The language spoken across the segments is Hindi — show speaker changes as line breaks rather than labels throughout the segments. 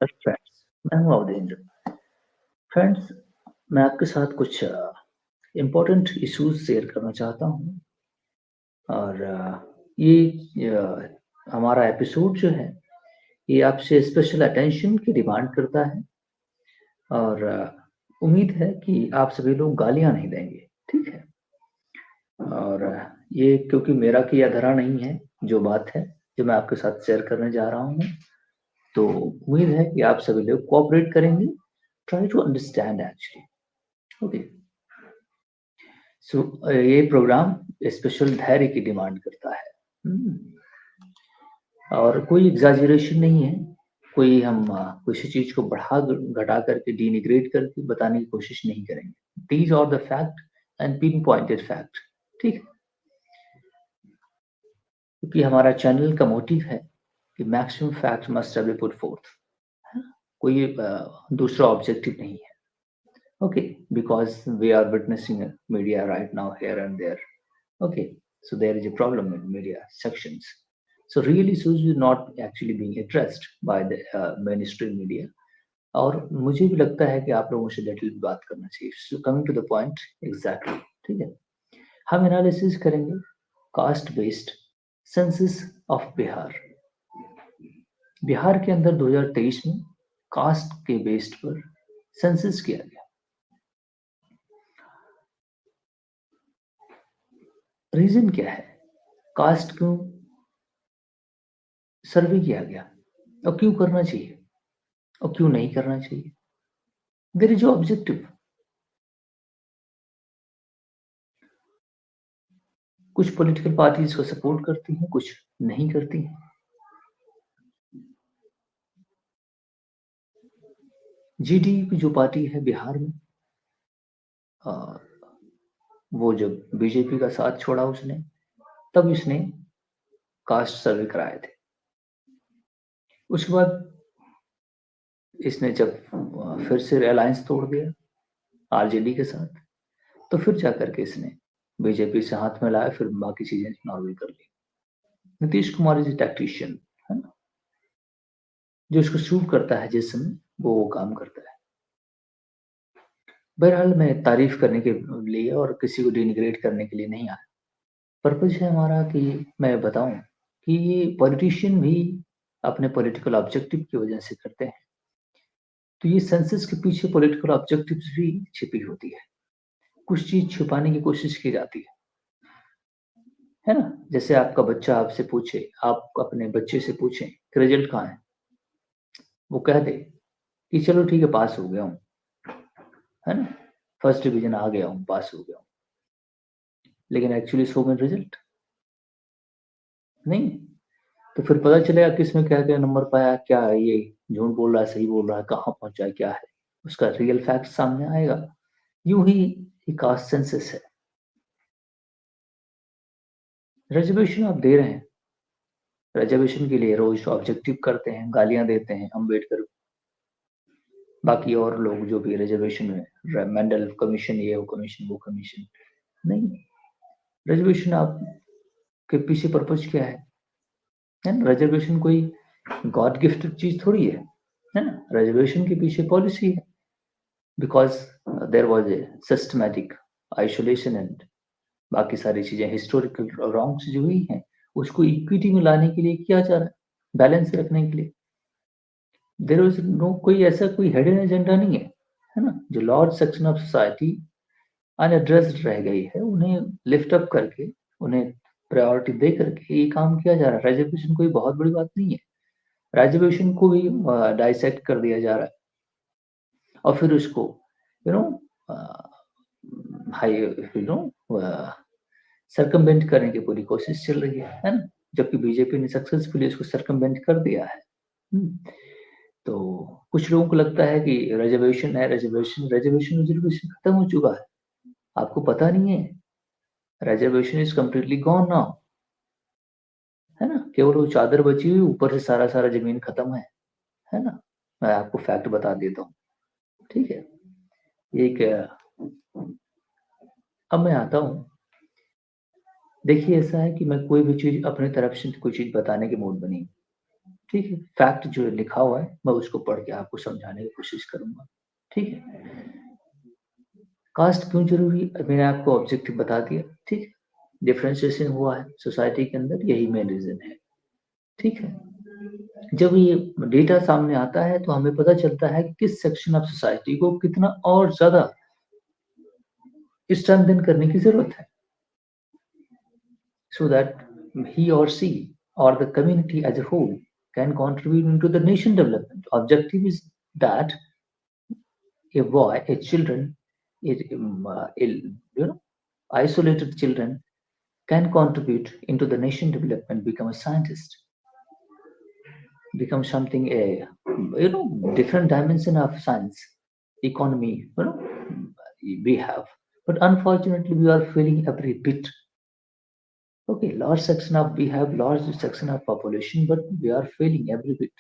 फ्रेंड्स, मैं हूँ अवधेंद्र। फ्रेंड्स, मैं आपके साथ कुछ इम्पोर्टेंट इश्यूज शेयर करना चाहता हूँ और हमारा एपिसोड जो है ये आपसे स्पेशल अटेंशन की डिमांड करता है और उम्मीद है कि आप सभी लोग गालियाँ नहीं देंगे, ठीक है? और ये क्योंकि मेरा किया धरा नहीं है, जो बात है, जो मैं आपके साथ शेयर करने जा रहा हूँ, तो उम्मीद है कि आप सभी लोग कोऑपरेट करेंगे, try to understand actually, okay. ये प्रोग्राम स्पेशल धैर्य की डिमांड करता है। हम्म, और कोई एग्जैजरेशन नहीं है, कोई हम किसी चीज को बढ़ा घटा करके डिनिग्रेट करके बताने की कोशिश नहीं करेंगे। These are the fact and pinpointed fact, ठीक है? क्योंकि हमारा चैनल का मोटिव है कि maximum fact must be put forth, कोई दूसरा ऑब्जेक्टिव नहीं है, okay. Because we are witnessing media right now here and there, okay. So there is a problem in media sections, so real issues are not actually being addressed by the mainstream media, और मुझे भी लगता है कि आप लोगों से डिटेल में बात करना चाहिए। So coming to the point, exactly, ठीक है। हम एनालिसिस करेंगे caste based census of Bihar. Bihar के अंदर 2023 में कास्ट के बेस्ड पर सेंसस किया गया। रीजन क्या है, कास्ट क्यों सर्वे किया गया और क्यों करना चाहिए और क्यों नहीं करना चाहिए? There is objective. कुछ पॉलिटिकल पार्टीज को सपोर्ट करती हैं, कुछ नहीं करती हैं। जीडीपी जो पार्टी है बिहार में, अ, वो जब बीजेपी का साथ छोड़ा उसने, तब इसने कास्ट सर्वे कराए थे। उसके बाद इसने जब फिर से अलायंस तोड़ दिया आरजेडी के साथ, तो फिर जाकर के इसने बीजेपी से हाथ मिलाया, फिर बाकी चीजें नॉर्मल कर ली। नीतीश कुमार इज टैक्टिशियन, है ना, जो इसको सूट करता है जिस समय वो काम करता है। बहरहाल मैं तारीफ करने के लिए और किसी को डिनिग्रेट करने के लिए नहीं आया। पर्पज है हमारा कि मैं बताऊं कि ये पॉलिटिशियन भी अपने पॉलिटिकल ऑब्जेक्टिव की वजह से करते हैं। तो ये सेंसस के पीछे पॉलिटिकल ऑब्जेक्टिव्स भी छिपी होती है, कुछ चीज छुपाने की कोशिश की जाती है ना। जैसे आपका बच्चा आपसे पूछे, आप अपने बच्चे से पूछें कि रिजल्ट कहाँ है, वो कह दे कि चलो ठीक है पास हो गया हूँ, है ना, फर्स्ट डिवीजन आ गया हूँ, पास हो गया हूँ, लेकिन एक्चुअली सो में रिजल्ट नहीं। तो फिर पता चलेगा किसमें क्या क्या नंबर पाया, क्या है ये, झूठ बोल रहा है, सही बोल रहा है, कहाँ पहुंचा है, क्या है, उसका रियल फैक्ट सामने आएगा। यूं ही कास्ट सेंसस है। रिजर्वेशन आप दे रहे हैं, रिजर्वेशन के लिए रोज ऑब्जेक्टिव करते हैं, गालियां देते हैं अम्बेडकर, बाकी और लोग जो भी रिजर्वेशन में, मेंडल कमीशन, ये वो कमीशन, वो कमीशन, नहीं। रिजर्वेशन आप के पीछे पर्पज क्या है ना? रिजर्वेशन कोई गॉड गिफ्टेड चीज थोड़ी है ना। रिजर्वेशन के पीछे पॉलिसी है, because there was a systematic isolation and बाकी सारी चीजें हिस्टोरिकल रॉन्ग्स जो हुई हैं, उसको इक्विटी में लाने के लिए किया जा रहा है, बैलेंस रखने के लिए। देर इज नो कोई ऐसा कोई हिडन एजेंडा नहीं है ना। जो large section of society unaddressed रह गई है, उन्हें लिफ्ट अप करके, उन्हें प्रायोरिटी दे करके ये काम किया जा रहा है। रिजर्वेशन कोई बहुत बड़ी बात नहीं है। रिजर्वेशन को भी डाइसेक्ट कर दिया जा रहा है और फिर उसको you know high you know circumvent करने की पूरी कोशिश चल रही है ना। जबकि बीजेपी ने सक्सेसफुली इसको सरकमवेंट कर दिया है। हम्म, तो कुछ लोगों को लगता है कि रिजर्वेशन है, रिजर्वेशन रिजर्वेशन रिजर्वेशन खत्म हो चुका है, आपको पता नहीं है। Reservation is completely gone now, है ना। केवल वो चादर बची हुई, ऊपर से सारा सारा जमीन खत्म है ना। मैं आपको फैक्ट बता देता हूँ, ठीक है। एक अब मैं आता हूँ। देखिए ऐसा है कि मैं कोई भी चीज अपनी तरफ से कोई चीज बताने के मूड में नहीं हूं। ठीक है, फैक्ट जो लिखा हुआ है मैं उसको पढ़ के आपको समझाने की कोशिश करूंगा। ठीक है, कास्ट क्यों जरूरी है? मैंने आपको ऑब्जेक्टिव बता दिया। ठीक है, डिफ्रेंशिएशन हुआ है सोसाइटी के अंदर, यही मेन रीजन है। ठीक है, जब ये डेटा सामने आता है तो हमें पता चलता है कि किस सेक्शन ऑफ सोसाइटी को कितना और ज्यादा स्ट्रेंथन करने की जरूरत है, so that he or she or the community as a whole can contribute into the nation development. Objective is that a boy, a children, isolated children can contribute into the nation development, become a scientist, become something a different dimension of science, economy. We have, but unfortunately we are failing every bit. Okay, large section of we have large section of population, but we are failing every bit,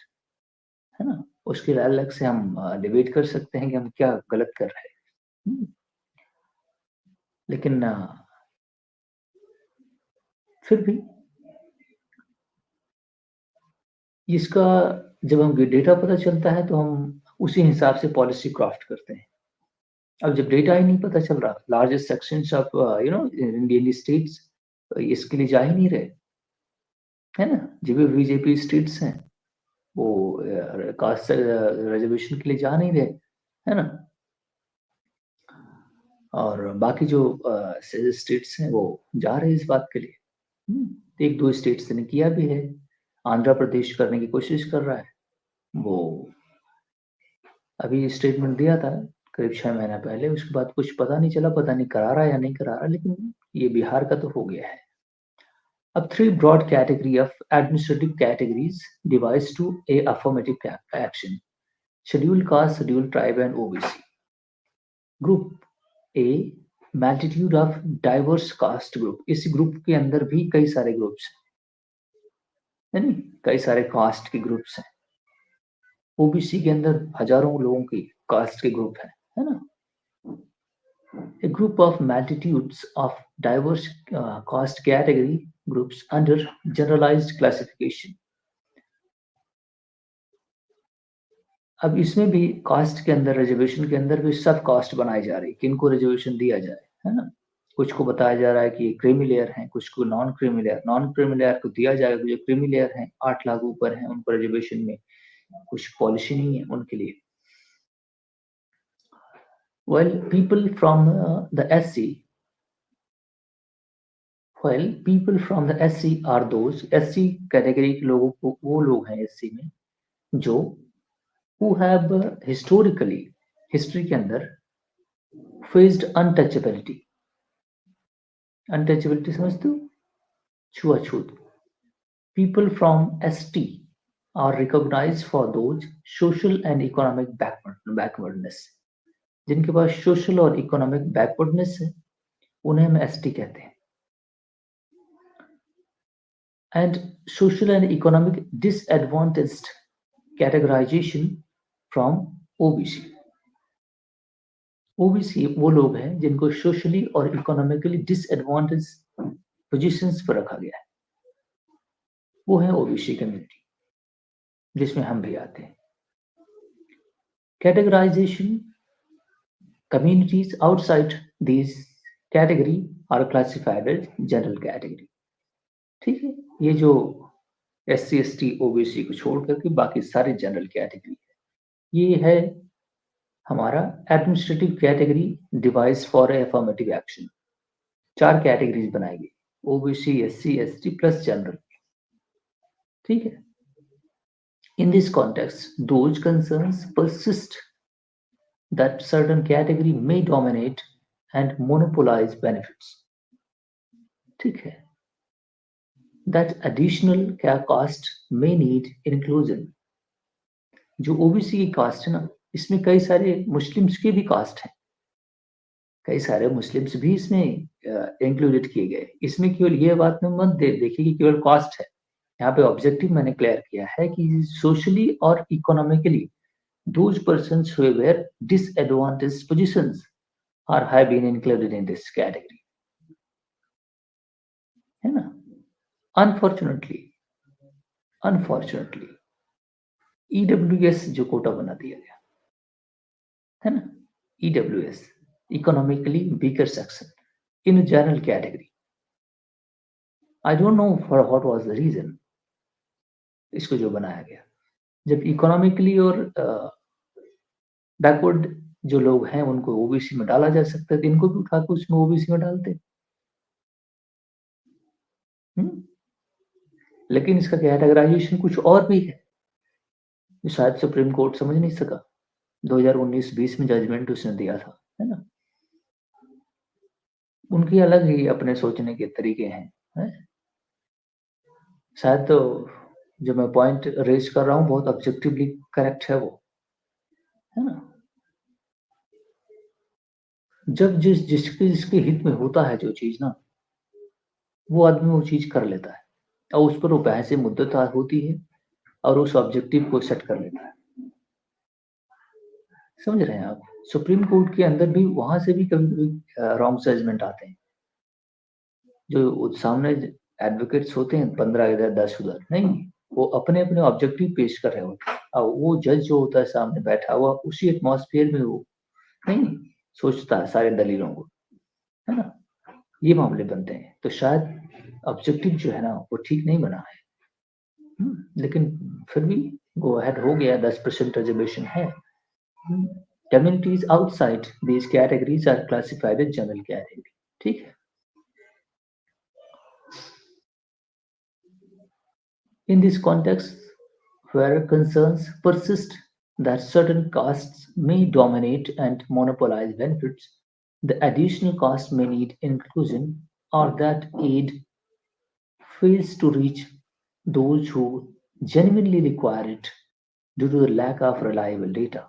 है ना? उसके अलग से हम डिबेट कर सकते हैं कि हम क्या गलत कर रहे हैं। लेकिन फिर भी इसका जब हम डेटा पता चलता है तो हम उसी हिसाब से पॉलिसी क्राफ्ट करते हैं। अब जब डेटा ही नहीं पता चल रहा, largest sections of Indian states इसके लिए जा ही नहीं रहे, है ना? जो भी बीजेपी स्टेट्स हैं वो कास्ट रिजर्वेशन के लिए जा नहीं रहे, है ना? और बाकी जो स्टेट्स हैं वो जा रहे हैं इस बात के लिए। एक दो स्टेट्स ने किया भी है, आंध्र प्रदेश करने की कोशिश कर रहा है। वो अभी स्टेटमेंट दिया था करीब 6 महीना पहले, उसके बाद कुछ पता नहीं चला, पता नहीं करा रहा है या नहीं करा रहा, लेकिन ये बिहार का तो हो गया है। अब 3 broad category of administrative categories devised to a affirmative action: scheduled caste, scheduled tribe and OBC. Group A, multitude of diverse caste group. इस ग्रुप के अंदर भी कई सारे ग्रुप्स हैं, नहीं कई सारे कास्ट के ग्रुप्स हैं। ओबीसी के अंदर हजारों लोगों की कास्ट के ग्रुप है ना? A group of multitudes of diverse caste category groups under generalized classification. अब इसमें भी कास्ट के अंदर, रिजर्वेशन के अंदर भी सब कास्ट बनाई जा रही है, किनको रिजर्वेशन दिया जाए, है ना? कुछ को बताया जा रहा है कि क्रीमी लेयर है, कुछ को non creamy layer, non creamy layer को दिया जाएगा। जो क्रीमी लेयर है 8 लाख ऊपर है उनको रिजर्वेशन में कुछ पॉलिसी नहीं है उनके लिए। While people from the SC While people from the SC are those SC category के लोगों को, वो लोग हैं SC में जो who have historically हिस्ट्री के अंदर faced untouchability। अनटचेबिलिटी समझते हो? छुआछूत। People from ST are recognized for those social and economic backwardness। जिनके पास सोशल और इकोनॉमिक बैकवर्डनेस है उन्हें हम एसटी कहते हैं। And social and economic disadvantaged categorization from OBC। OBC वो लोग हैं जिनको सोशली और इकोनॉमिकली डिसएडवांटेज पोजीशंस पर रखा गया है, वो है ओबीसी कम्युनिटी, जिसमें हम भी आते हैं। Categorization communities outside these category are classified as general category। ठीक है, ये जो SC ST OBC को छोड़ करके बाकी सारे जनरल कैटेगरी है। ये है हमारा administrative category device for affirmative action. 4 categories बनाई गई, OBC, SC ST plus general. ठीक है, in this context those concerns persist that certain category may dominate and monopolize benefits। ठीक है, that additional caste may need inclusion। जो ओबीसी की कास्ट है ना, इसमें कई सारे मुस्लिम्स के भी कास्ट हैं, कई सारे मुस्लिम्स भी इसमें इंक्लूडेड किए गए। इसमें केवल ये बात में मत देखिए कि केवल कास्ट है, यहाँ पे ऑब्जेक्टिव मैंने क्लियर किया है कि सोशली और economically those persons who were disadvantaged positions are have been included in this category, है ना? Unfortunately, unfortunately ईडब्ल्यूएस जो कोटा बना दिया गया, है ना? EWS, economically weaker section in general category. I don't know for what was the reason इसको जो बनाया गया। जब इकोनॉमिकली और बैकवर्ड जो लोग हैं उनको ओबीसी में डाला जा सकता है, तो इनको भी उठा के उसमें ओबीसी में डालते। हम्म? लेकिन इसका कैटेगराइजेशन कुछ और भी है, जो शायद सुप्रीम कोर्ट समझ नहीं सका। 2019-20 में जजमेंट उसने दिया था, है ना? उनकी अलग ही अपने सोचने के तरीके हैं। शायद तो जो मैं पॉइंट रेज कर रहा हूँ बहुत ऑब्जेक्टिवली करेक्ट है वो, है ना? जब जिसके हित में होता है जो चीज ना, वो आदमी वो चीज कर लेता है, और उस पर वो बहस मुद्दत होती है और उस ऑब्जेक्टिव को सेट कर लेता है। समझ रहे हैं आप? सुप्रीम कोर्ट के अंदर भी वहां से भी कभी कभी रॉन्ग जजमेंट आते हैं। जो सामने एडवोकेट्स होते हैं 15 इधर 10 उधर, नहीं, वो अपने अपने ऑब्जेक्टिव पेश कर रहे होते हैं, और वो जज जो होता है सामने बैठा हुआ उसी एटमॉस्फेयर में वो नहीं सोचता है सारे दलीलों को, है ना? ये मामले बनते हैं, तो शायद ऑब्जेक्टिव जो है ना वो ठीक नहीं बना है। लेकिन फिर भी गो अहेड हो गया, 10% रिजर्वेशन है। Communities outside these categories are classified as general category, ठीक है? In this context, where concerns persist that certain castes may dominate and monopolize benefits, the additional caste may need inclusion, or that aid fails to reach those who genuinely require it due to the lack of reliable data,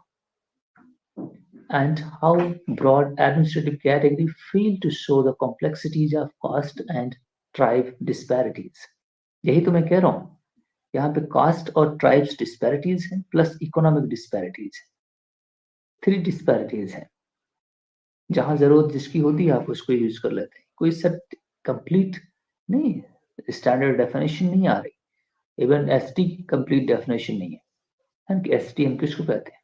and how broad administrative category fail to show the complexities of caste and tribe disparities. यही तो मैं कह रहा हूँ, यहाँ पे कास्ट और ट्राइब्स डिस्पैरिटीज हैं प्लस इकोनॉमिक डिस्पैरिटीज है, 3 डिस्पैरिटीज हैं। जहां जरूरत जिसकी होती है आप उसको यूज कर लेते हैं, कोई सेट कंप्लीट नहीं, स्टैंडर्ड डेफिनेशन नहीं आ रही। इवन एसटी की कंप्लीट डेफिनेशन नहीं है कि एसटी हम किसको कहते हैं।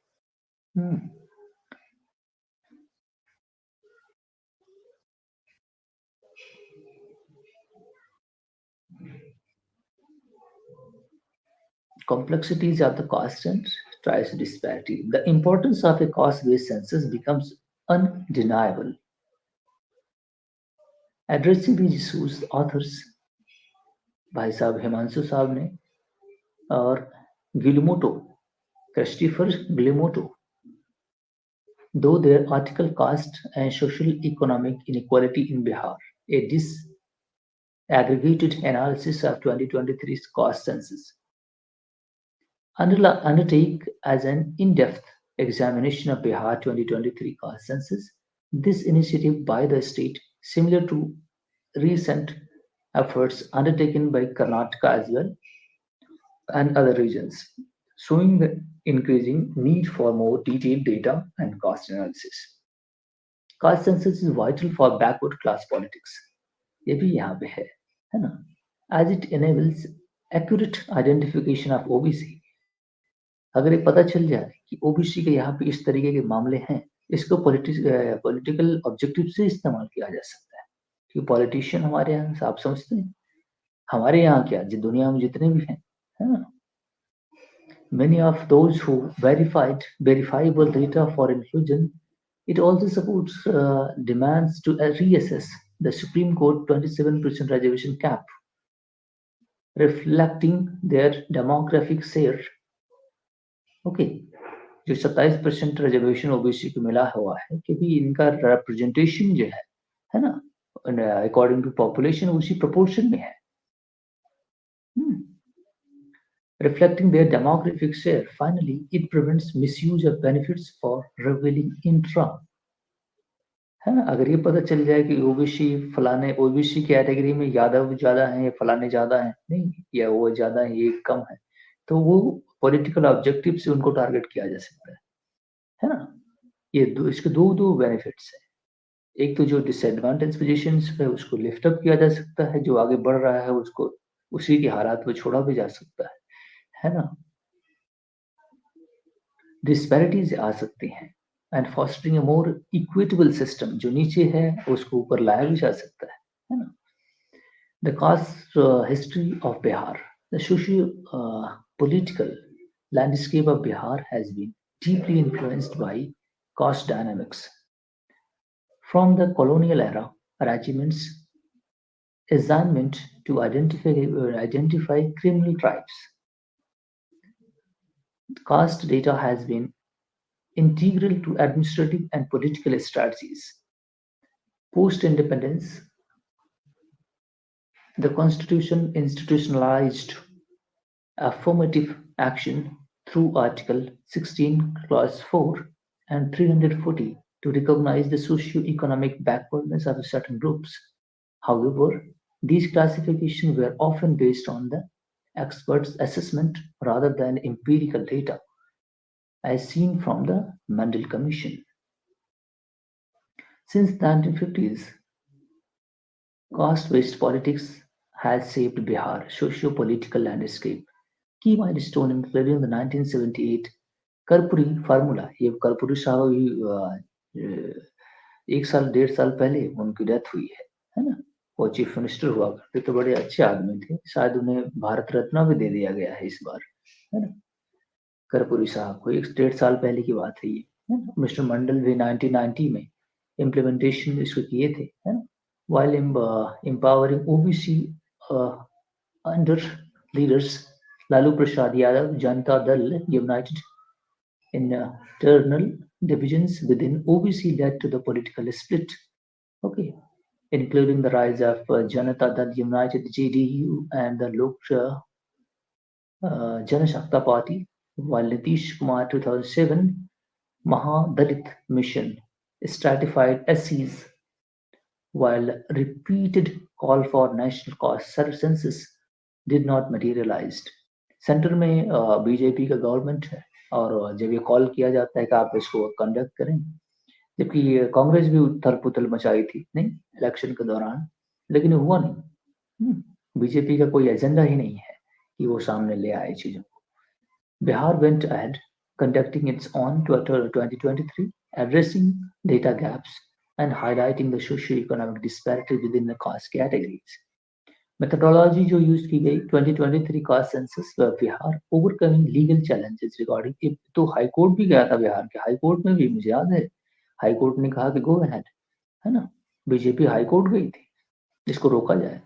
Complexities of the caste and tribes disparity. The importance of a caste-based census becomes undeniable. Addressing these issues, authors भाई साहब हिमांशु साहब ने और गिलमोटो, Christopher गिलमोटो, though their article Caste and Social Economic Inequality in Bihar, a disaggregated analysis of 2023's caste census, undertake as an in-depth examination of Bihar 2023 caste census. This initiative by the state, similar to recent efforts undertaken by Karnataka as well and other regions, showing the increasing need for more detailed data and cost analysis. Caste census is vital for backward class politics. ये भी यहाँ पे है ना? As it enables accurate identification of OBC. अगर ये पता चल जाए कि ओबीसी के यहाँ पे इस तरीके के मामले हैं, इसको पॉलिटिकल ऑब्जेक्टिव से इस्तेमाल किया जा सकता है। क्योंकि पॉलिटिशियन हमारे यहाँ आप समझते हैं, हमारे यहाँ क्या दुनिया में जितने भी हैं, है ना? Many of those who verified verifiable data for inclusion, it also supports demands to reassess the Supreme Court 27% reservation cap, reflecting their demographic share. Okay, जो 27% रिजर्वेशन ओबीसी को मिला हुआ है कि भी इनका रिप्रेजेंटेशन जो है ना, अकॉर्डिंग टू पॉपुलेशन उसी प्रोपोर्शन में है। Reflecting their demographic share, finally, it prevents misuse of benefits for revealing intra, है ना? अगर ये पता चल जाए कि ओबीसी फलाने ओबीसी कैटेगरी में यादव ज्यादा है, फलाने ज्यादा है, नहीं, या वो ज्यादा है ये कम है, तो वो पॉलिटिकल ऑब्जेक्टिव से उनको टारगेट किया जा सकता है ना? ये इसके दो बेनिफिट्स हैं। एक तो जो डिसएडवांटेज पोजीशंस पे उसको लिफ्ट अप किया जा सकता है, जो आगे बढ़ रहा है उसको उसी के हालात में छोड़ा भी जा सकता है ना? डिस्पैरिटीज आ सकती हैं and fostering a more equitable system, जो नीचे है उसको ऊपर लाया भी जा सकता है ना? The caste history of Bihar. The socio-political landscape of Bihar has been deeply influenced by caste dynamics. From the colonial era, regiments assignment to identify criminal tribes. Caste data has been integral to administrative and political strategies. Post-independence, the constitution institutionalized affirmative action through Article 16, Clause 4 and 340 to recognize the socio-economic backwardness of certain groups. However, these classifications were often based on the experts' assessment rather than empirical data, as seen from the Mandel Commission. Since the 1950s, caste-based politics has shaped Bihar socio-political landscape. Key milestone including the 1978 Karpoori formula, ये कर्पूरी साहब भी 1 साल 1.5 साल पहले उनकी डेथ हुई है ना? वो चीफ मिनिस्टर हुआ करते तो बड़े अच्छे आदमी थे, शायद उन्हें भारत रत्न भी दे दिया गया है इस बार, है ना? कर्पूरी साहब को 1 डेढ़ साल पहले की बात है ये, है ना? मिस्टर मंडल भी 1990 में इम्प्लीमेंटेशन इसको किए थे, है ना? While empowering OBC under leaders Lalu Prasad Yadav, Janata Dal United internal divisions within OBC led to the political split. Okay, including the rise of Janata Dal United (JDU) and the Lok Janashakti Party, while Nitish Kumar 2007 Mahadalit Mission stratified SCs, while repeated call for national cost census did not materialize. Centre में बीजेपी का गवर्नमेंट है और जब ये कॉल किया जाता है कि आप इसको कंडक्ट करें, जबकि ये कांग्रेस भी उथल पुथल मचाई थी नहीं इलेक्शन के दौरान, लेकिन हुआ नहीं। बीजेपी का कोई एजेंडा ही नहीं है कि वो सामने ले आए चीजों को। Bihar went ahead conducting its own 2023 addressing data gaps and highlighting the socio-economic disparity within the caste categories. Methodology जो यूज की गई 2023 caste census Bihar overcoming legal challenges regarding, तो हाई कोर्ट भी गया था बिहार के, हाई कोर्ट में भी मुझे याद है हाई कोर्ट ने कहा कि गो अहेड, है ना? बीजेपी हाई कोर्ट गई थी जिसको रोका जाए।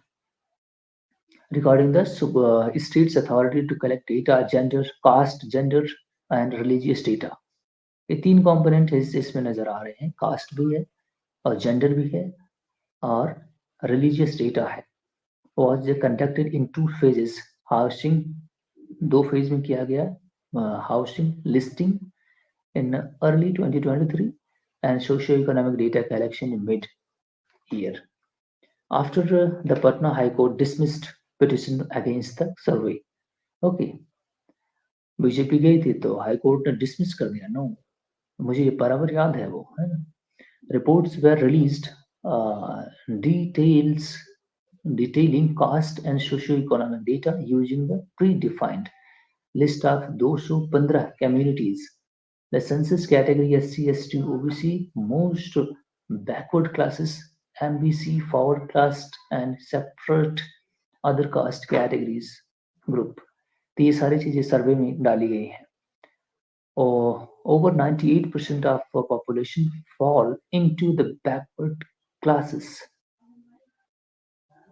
Regarding the states authority to collect data gender caste gender and religious data, ये 3 कंपोनेंट इसमें नजर आ रहे हैं, कास्ट भी है और जेंडर भी है और रिलीजियस डेटा है। was conducted in 2 phases. Housing 2 phase में किया गया, housing listing in early 2023 and socio-economic data collection in mid-year. After the Patna High Court dismissed petition against the survey. Okay, BJP गई थी तो हाई कोर्ट ने डिसमिस कर दिया। नो, मुझे ये बराबर याद है वो, है ना? Reports were released detailing caste and socio-economic data using the predefined list of 215 communities. The census category SC, ST, OBC, most backward classes, MBC, forward caste and separate other caste categories group. तो ये सारी चीजें सर्वे में डाली गई हैं। और over 98% of the population fall into the backward classes.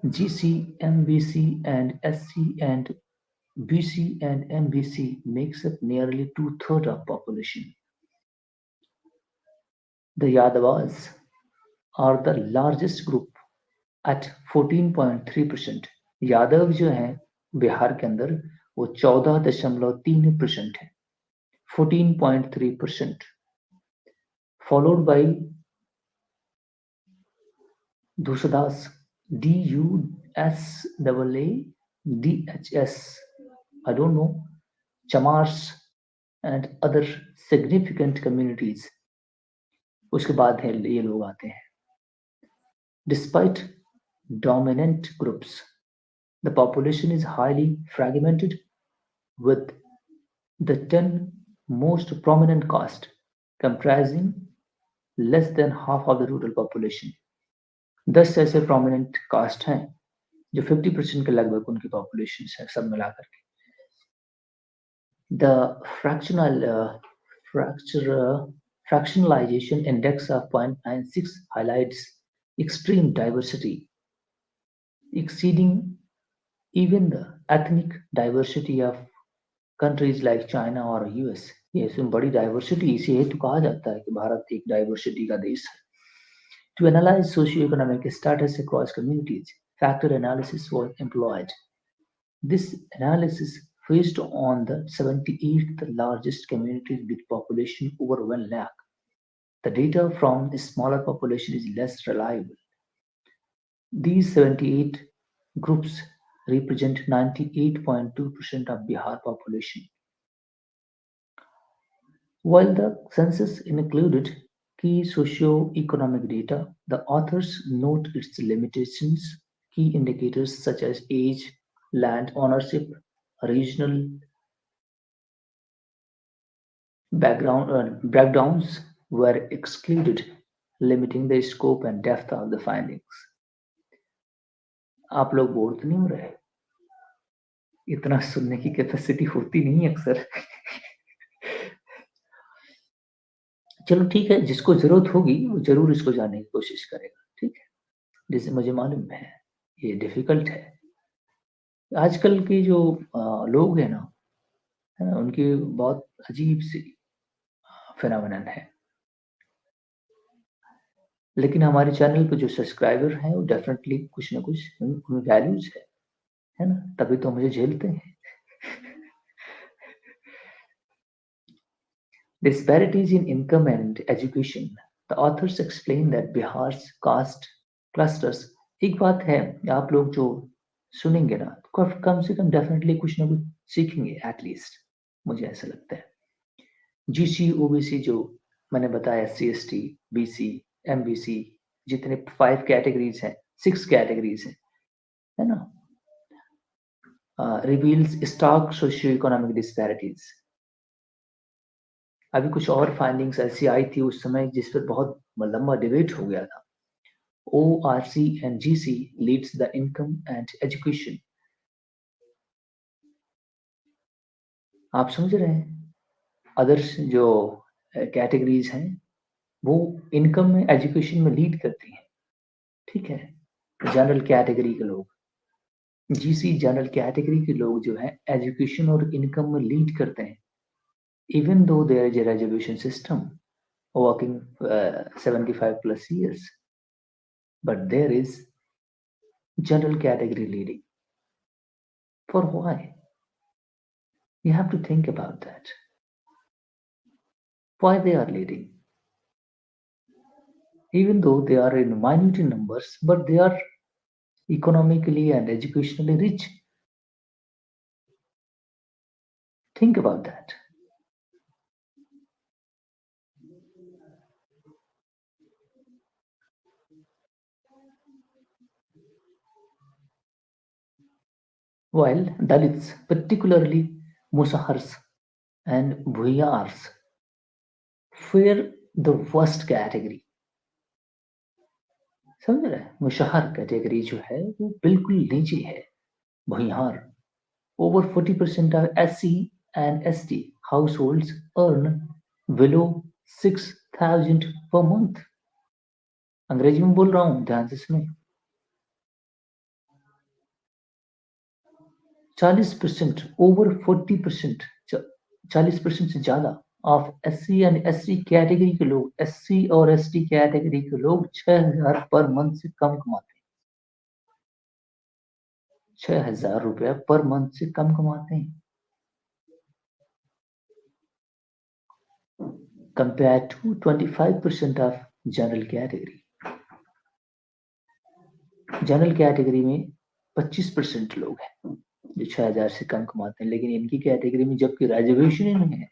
GC, MBC and SC and BC and MBC makes up nearly 2/3 of population. The Yadavas are the largest group at 14.3%. Yadav जो हैं बिहार के अंदर वो 14.3% है, 14.3%, followed by Dusadas, DUSAADHS, I don't know, Chamars and other significant communities. उसके बाद है ये लोग आते हैं। Despite dominant groups, the population is highly fragmented with the 10 most prominent caste, comprising less than half of the rural population. 10 ऐसे prominent caste हैं जो 50% के लगभग उनकी population है सब मिलाकर के. The fractionalization index of 0.96 highlights extreme diversity, exceeding even the ethnic diversity of countries like China or US. ये इसमें बड़ी डाइवर्सिटी इसी हेतु कहा जाता है कि भारत एक डाइवर्सिटी का देश है. To analyze socioeconomic status across communities, factor analysis was employed. This analysis focused on the 78th largest communities with population over 1 lakh. The data from the smaller population is less reliable. These 78 groups represent 98.2% of Bihar population. While the census included key socio-economic data, the authors note its limitations. Key indicators such as age, land ownership, regional breakdowns were excluded, limiting the scope and depth of the findings. आप लोग बोर तो नहीं हो रहे? इतना सुनने की कैपेसिटी होती नहीं अक्सर. चलो ठीक है, जिसको जरूरत होगी वो जरूर इसको जानने की कोशिश करेगा. ठीक है, जैसे मुझे मालूम है ये डिफिकल्ट है. आजकल के जो लोग हैं ना, है ना, उनकी बहुत अजीब सी फिनोमेनन है. लेकिन हमारे चैनल पे जो सब्सक्राइबर हैं वो डेफिनेटली कुछ ना कुछ उनमें वैल्यूज है ना, तभी तो मुझे झेलते हैं. Disparities in income and education. The authors explain that Bihar's caste clusters. एक बात है, आप लोग जो सुनेंगे ना, कम से कम डेफिनेटली कुछ ना कुछ सीखेंगे एटलीस्ट, मुझे ऐसा लगता है. जीसी ओबीसी जो मैंने बताया, एससी एसटी बीसी एमबीसी, जितने 5 कैटेगरीज हैं, 6 कैटेगरीज हैं, है ना, reveals stark socio economic disparities. अभी कुछ और फाइंडिंग्स ऐसी आई थी उस समय जिस पर बहुत लंबा डिबेट हो गया था. ORC and GC leads the income and education. आप समझ रहे हैं? अदर्स जो कैटेगरीज हैं वो इनकम में एजुकेशन में लीड करती हैं. ठीक है, जनरल कैटेगरी के लोग, जीसी जनरल कैटेगरी के लोग जो है एजुकेशन और इनकम में लीड करते हैं. Even though there is a reservation system working 75 plus years, but there is general category leading. For why? You have to think about that. Why they are leading? Even though they are in minute numbers, but they are economically and educationally rich. Think about that. While Dalits, particularly Musahars and Bhuyars, fare the worst category. समझ रहे हैं? मुशहर कैटेगरी जो है वो बिल्कुल नीचे है. भुइयार, over 40% of SC and ST households earn below 6,000 per month. अंग्रेजी में बोल रहा हूँ, ध्यान से सुने. 40%, over 40%, 40% से ज्यादा of SC and SC category के लोग, SC और ST कैटेगरी के लोग 6,000 पर मंथ से कम कमाते हैं. 6,000 रुपया पर मंथ से कम कमाते हैं. Compared to 25% of general category. General category में 25% लोग हैं जो 6,000 से कम कमाते हैं, लेकिन इनकी कैटेगरी में जबकि रिजर्वेशन ही नहीं है.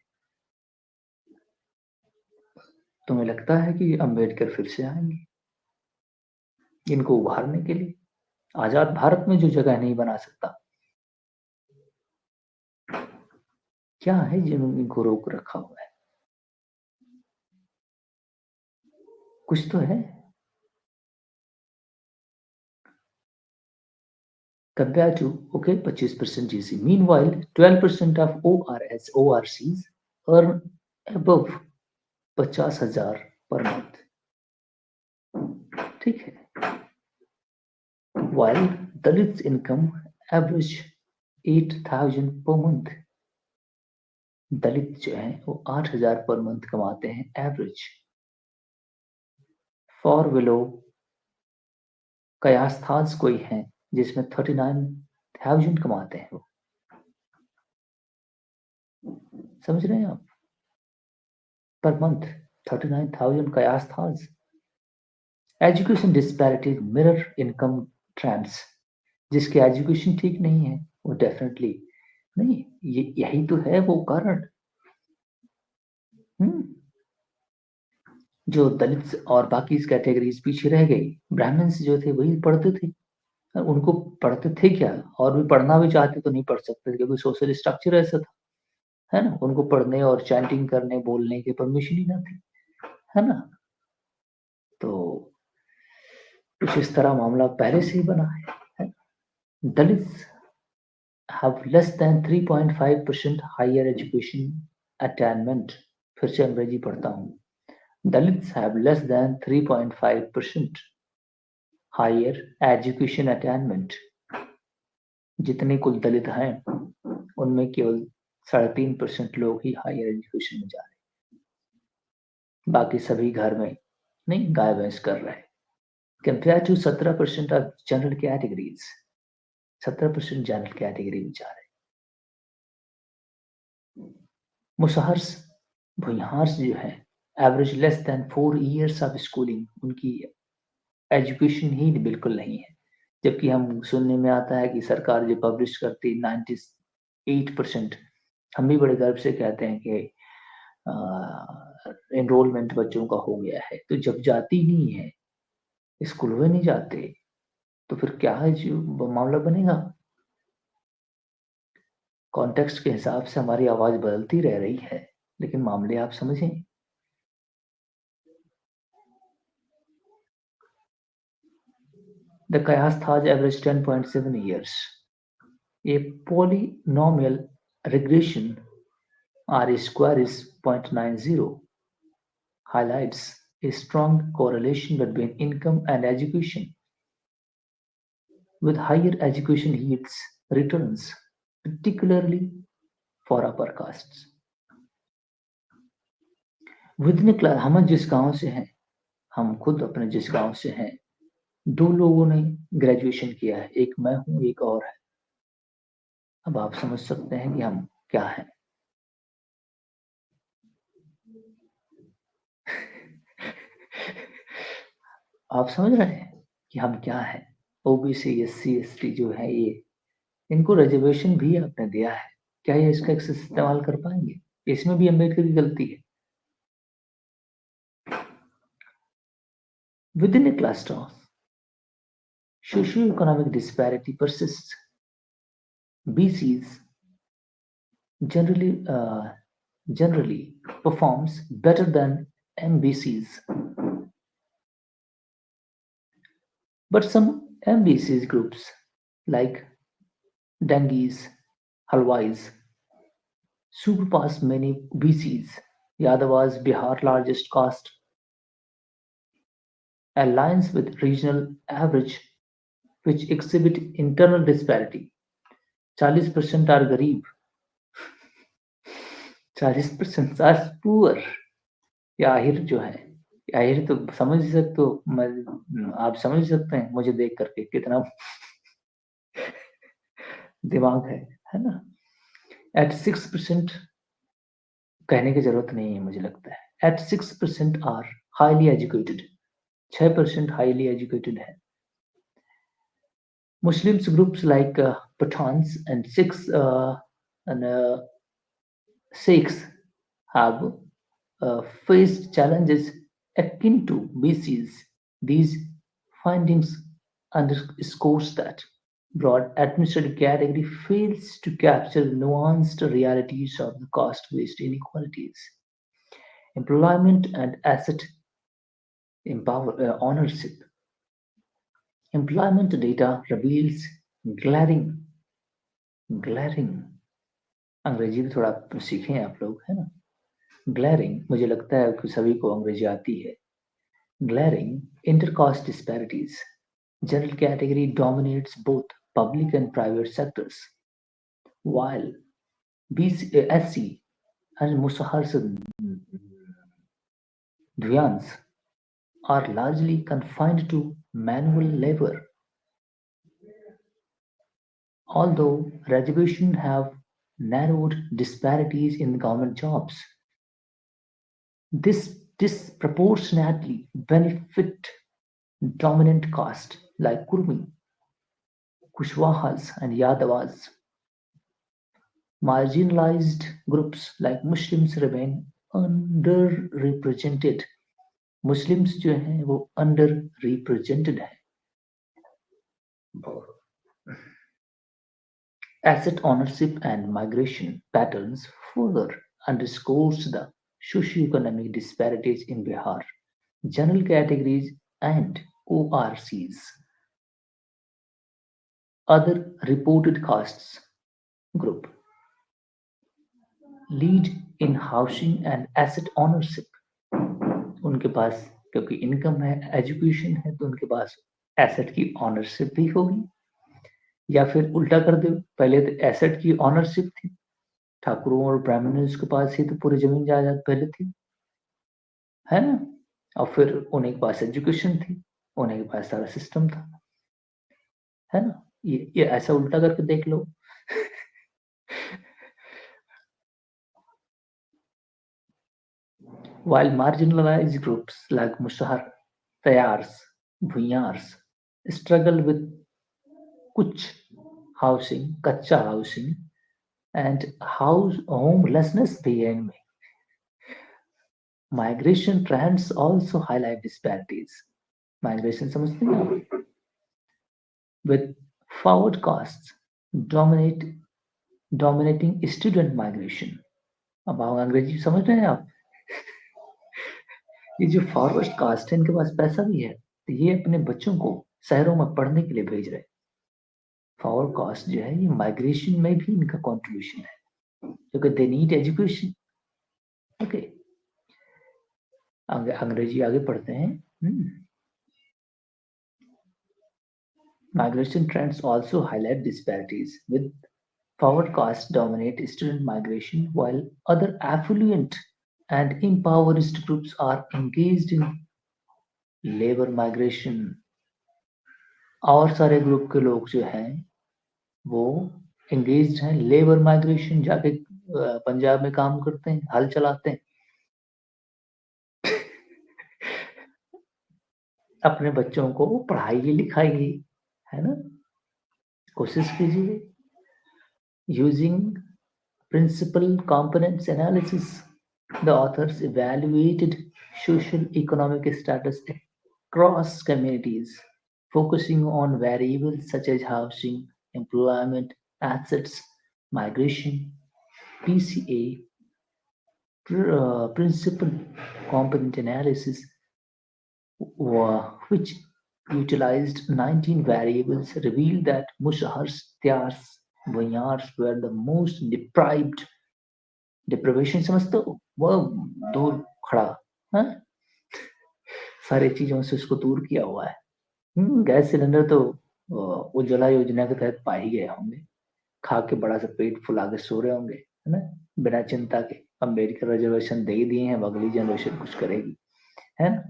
तुम्हें लगता है कि अंबेडकर फिर से आएंगे इनको उभारने के लिए? आजाद भारत में जो जगह नहीं बना सकता, क्या है जिन्होंने इनको रोक रखा हुआ है? कुछ तो है। Compared to, okay, 25% GC. Meanwhile, 12% of ORCs earn above 50,000 per month. ठीक है. While Dalits income average 8,000 per month. दलित जो है वो 8,000 पर मंथ कमाते हैं एवरेज. फॉर बिलो कयास्थाज कोई है जिसमें 39,000 कमाते हैं वो. समझ रहे हैं आप? पर मंथ 39,000 कयास्थाज. Education disparities mirror income trends. जिसकी एजुकेशन ठीक नहीं है वो डेफिनेटली नहीं. यही तो है वो कारण. हम्म. जो दलित और बाकी कैटेगरीज पीछे रह गई. ब्राह्मण्स जो थे वही पढ़ते थे. उनको पढ़ते थे क्या, और भी पढ़ना भी चाहते तो नहीं पढ़ सकते क्योंकि सोशल स्ट्रक्चर ऐसा था, है ना. उनको पढ़ने और चैंटिंग करने बोलने की परमिशन ही ना थी, है ना. तो कुछ इस तरह मामला पहले से ही बना है. दलित have less than 3.5% higher education attainment. फिर से अंग्रेजी पढ़ता हूँ. Dalits have less than 3.5% higher education attainment. जितने कुल दलित हैं उनमें केवल 3.5% लोग ही हायर एजुकेशन में जा रहे हैं. बाकी सभी घर में नहीं गाय भैंस कर रहे हैं. Compare to 17% of general categories. 17% general category में जा रहे हैं. मुसहर्स भुइहार्स जो है average less than 4 years of schooling. उनकी एजुकेशन ही बिल्कुल नहीं है. जबकि हम सुनने में आता है कि सरकार जो पब्लिश करती 98%. हम भी बड़े गर्व से कहते हैं कि एनरोलमेंट बच्चों का हो गया है. तो जब जाती नहीं है, स्कूल में नहीं जाते, तो फिर क्या है जो मामला बनेगा. कॉन्टेक्स्ट के हिसाब से हमारी आवाज बदलती रह रही है, लेकिन मामले आप समझें. The Kayasthas average 10.7 years. A polynomial regression R square is 0.90 highlights a strong correlation between income and education, with higher education yields returns, particularly for upper castes. Within class. हम जिस गांव से हैं, हम खुद अपने जिस गांव से हैं, 2 लोगों ने ग्रेजुएशन किया है. एक मैं हूं, एक और है. अब आप समझ सकते हैं कि हम क्या हैं. आप समझ रहे हैं कि हम क्या हैं. ओबीसी एससी एसटी जो है ये, इनको रिजर्वेशन भी आपने दिया है. क्या ये इसका इस्तेमाल कर पाएंगे? इसमें भी अम्बेडकर की गलती है. Within a cluster, socio-economic disparity persists. BCs generally performs better than MBCs, but some MBCs groups like Dangis, Halwais surpass many BCs. Yadavas, Bihar largest caste, aligns with regional average which exhibit internal disparity. 40% are गरीब, 40% are poor. ये आहिर जो है, आहिर तो समझ ही सकते हो. आप समझ सकते हैं मुझे देख करके कितना दिमाग है ना. एट 6% कहने की जरूरत नहीं है मुझे लगता है. At 6% are highly educated. 6% highly educated है. Muslims groups like Pathans and Sikhs have faced challenges akin to BCs. These findings underscores that. Broad administrative category fails to capture the nuanced realities of the caste-based inequalities. Employment and asset ownership. Employment data reveals glaring glaring अंग्रेजी भी थोड़ा सीखें आप लोग, है ना? ग्लैरिंग, मुझे लगता है कि सभी को अंग्रेजी आती है. Glaring intercaste disparities. General category dominates both public and private sectors, while SC and Musahars Dhyans are largely confined to manual labor. Although reservations have narrowed disparities in government jobs, this disproportionately benefit dominant caste like Kurmi, Kushwahas, and Yadavas. Marginalized groups like Muslims remain underrepresented. Muslims जो हैं वो underrepresented हैं. Asset ownership and migration patterns further underscores the socioeconomic disparities in Bihar. General categories and ORCs. Other reported castes group lead in housing and asset ownership. उनके पास क्योंकि इनकम है, एजुकेशन है, तो उनके पास एसेट की ऑनरशिप भी होगी. या फिर उल्टा कर दो, पहले तो एसेट की ऑनरशिप थी, ठाकुरों और ब्राह्मणों के पास ही तो पूरी जमीन जायदाद पहले थी, है ना? और फिर उन्हीं के पास एजुकेशन थी, उन्हीं के पास सारा सिस्टम था, है ना? ये ऐसा उल्टा करके देख लो. While marginalized groups like Musahar, Tayars, Bhunyars struggle with kuch housing, kacha housing, and homelessness भी है इनमें. Migration trends also highlight disparities. Migration समझते हैं आप? With forward casts dominating student migration. अब आओ अंग्रेजी समझ रहे हैं आप? ये जो फॉरवर्ड कास्ट है इनके पास पैसा भी है, तो ये अपने बच्चों को शहरों में पढ़ने के लिए भेज रहे हैं. फॉरवर्ड कास्ट जो है ये माइग्रेशन में भी इनका कंट्रीब्यूशन है, क्योंकि दे नीड एजुकेशन. ओके, अंग्रेजी आगे पढ़ते हैं. Migration trends also highlight disparities, with forward castes dominate student migration, while other affluent and impoverished groups are engaged in labor migration. और सारे ग्रुप के लोग जो हैं वो engaged हैं लेबर माइग्रेशन, जाके पंजाब में काम करते हैं, हल चलाते हैं. अपने बच्चों को पढ़ाइए लिखाइए, है ना? कोशिश कीजिए. Using principal components analysis, the authors evaluated social economic status across communities, focusing on variables such as housing, employment, assets, migration. PCA, principal component analysis, which utilized 19 variables, revealed that Mushahars, Tyars, Bhunyars were the most deprived. Deprivation समझते हो? वो दूर खड़ा, हाँ? सारी चीजों से उसको दूर किया हुआ है. गैस सिलेंडर तो उज्ज्वला योजना के तहत पा ही गए होंगे, खा के बड़ा सा पेट फुला के सो रहे होंगे, है ना? बिना चिंता के. अम्बेडकर रिजर्वेशन दे ही दिए हैं, अगली जनरेशन कुछ करेगी, है ना?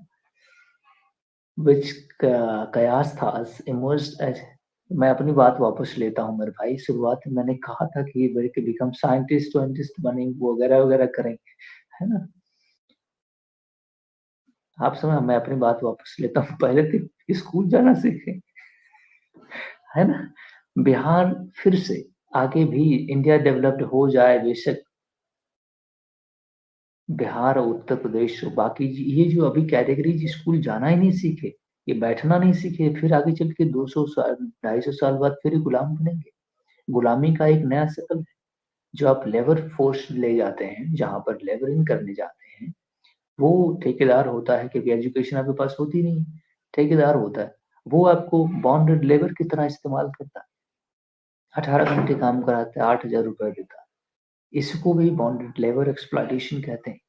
which कयास्थास emerged as. मैं अपनी बात वापस लेता हूँ मेरे भाई. शुरुआत में मैंने कहा था कि ये के बिकम साइंटिस्ट बने, वगैरह वगैरह करें, है ना? आप समझ, मैं अपनी बात वापस लेता हूँ. पहले तो स्कूल जाना सीखे, है ना? बिहार फिर से आगे भी इंडिया डेवलप्ड हो जाए बेशक, बिहार और उत्तर प्रदेश और बाकी ये जो अभी कैटेगरीज स्कूल जाना ही नहीं सीखे, ये बैठना नहीं सीखे, फिर आगे चल के 200 साल, 250 साल बाद फिर ये गुलाम बनेंगे। गुलामी का एक नया शकल है। जो आप लेबर फोर्स ले जाते हैं, जहाँ पर लेबरिंग करने जाते हैं, वो ठेकेदार होता है, क्योंकि एजुकेशन आपके पास होती नहीं है। ठेकेदार होता है, वो आपको बॉन्डेड लेबर की तरह इस्तेमाल करता है। 18 घंटे काम कराता है, 8,000 रुपए देता है। इसको भी बॉन्डेड लेबर एक्सप्लॉयटेशन कहते हैं,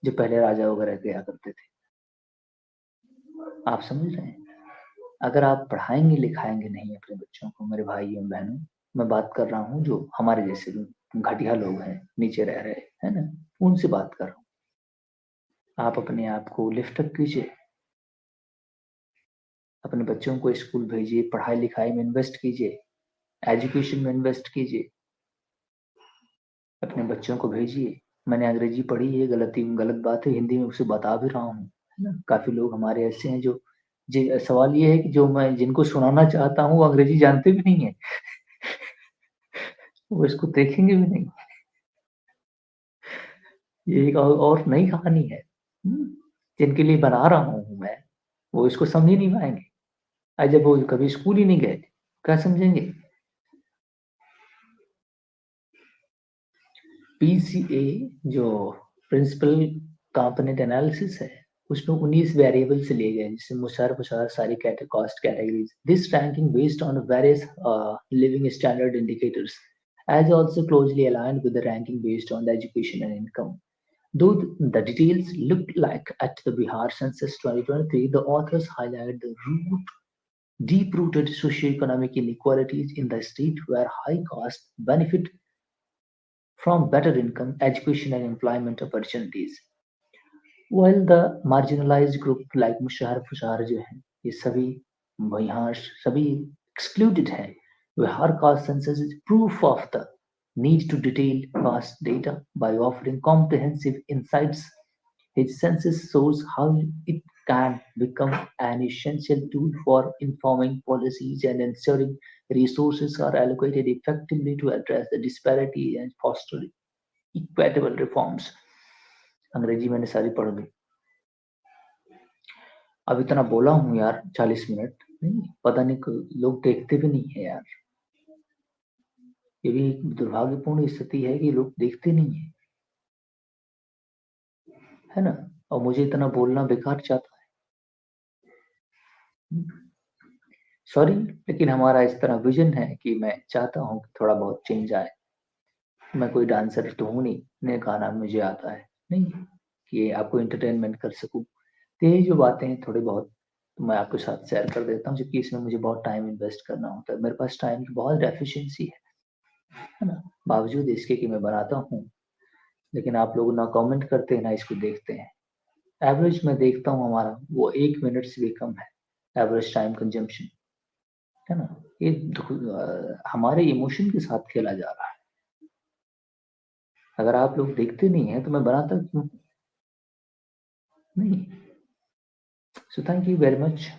जो पहले राजा वगैरह किया करते थे। आप समझ रहे हैं? अगर आप पढ़ाएंगे लिखाएंगे नहीं अपने बच्चों को, मेरे भाई एवं बहनों, मैं बात कर रहा हूँ जो हमारे जैसे घटिया लोग हैं, नीचे रह रहे हैं ना, उनसे बात कर रहा हूँ। आप अपने आप को लिफ्ट अप कीजिए, अपने बच्चों को स्कूल भेजिए, पढ़ाई लिखाई में इन्वेस्ट कीजिए, एजुकेशन में इन्वेस्ट कीजिए, अपने बच्चों को भेजिए। मैंने अंग्रेजी पढ़ी है, गलत बात है, हिंदी में उसे बता भी रहा हूँ, है ना। काफी लोग हमारे ऐसे हैं जो सवाल ये है कि जो मैं जिनको सुनाना चाहता हूँ वो अंग्रेजी जानते भी नहीं है, वो इसको देखेंगे भी नहीं। ये एक और नई कहानी है। जिनके लिए बना रहा हूँ मैं, वो इसको समझ ही नहीं पाएंगे। आज जब वो कभी स्कूल ही नहीं गए, क्या समझेंगे? पीसीए जो प्रिंसिपल कंपोनेंट एनालिसिस है, उसमें 19 वेरिएबल से लिए गए, जिससे मुशार सारी cost categories. This ranking based on various living standard indicators as also closely aligned with the ranking based on the education and income. Though the details looked like at the Bihar Census 2023, the authors highlight the deep-rooted socioeconomic inequalities in the state where high costs benefit from better income, education, and employment opportunities. While the marginalized group like Musahar फुशहर जो हैं, ये सभी यहाँ सभी excluded हैं. Bihar Caste Census is proof of the need to detail caste data by offering comprehensive insights. His census shows how it can become an essential tool for informing policies and ensuring resources are allocated effectively to address the disparity and foster equitable reforms. अंग्रेजी मैंने सारी पढ़ ली। अब इतना बोला हूँ यार, 40 मिनट नहीं, पता नहीं लोग देखते भी नहीं है यार। ये भी एक दुर्भाग्यपूर्ण स्थिति है कि लोग देखते नहीं है ना। और मुझे इतना बोलना बेकार चाहता है, सॉरी, लेकिन हमारा इस तरह विजन है कि मैं चाहता हूँ कि थोड़ा बहुत चेंज आए। मैं कोई डांसर तो हूँ नहीं, ने गाना मुझे आता है नहीं कि आपको एंटरटेनमेंट कर सकूं। तो ये जो बातें हैं थोड़ी बहुत, तो मैं आपके साथ शेयर कर देता हूँ, क्योंकि इसमें मुझे बहुत टाइम इन्वेस्ट करना होता है। मेरे पास टाइम की बहुत डेफिशिएंसी है ना। बावजूद इसके कि मैं बनाता हूँ, लेकिन आप लोग ना कमेंट करते हैं ना इसको देखते हैं। एवरेज मैं देखता हूँ हमारा वो 1 मिनट से भी कम है, एवरेज टाइम कंजम्पशन, है ना। ये हमारे इमोशन के साथ खेला जा रहा है। अगर आप लोग देखते नहीं है तो मैं बनाता क्यों नहीं। So thank you very much.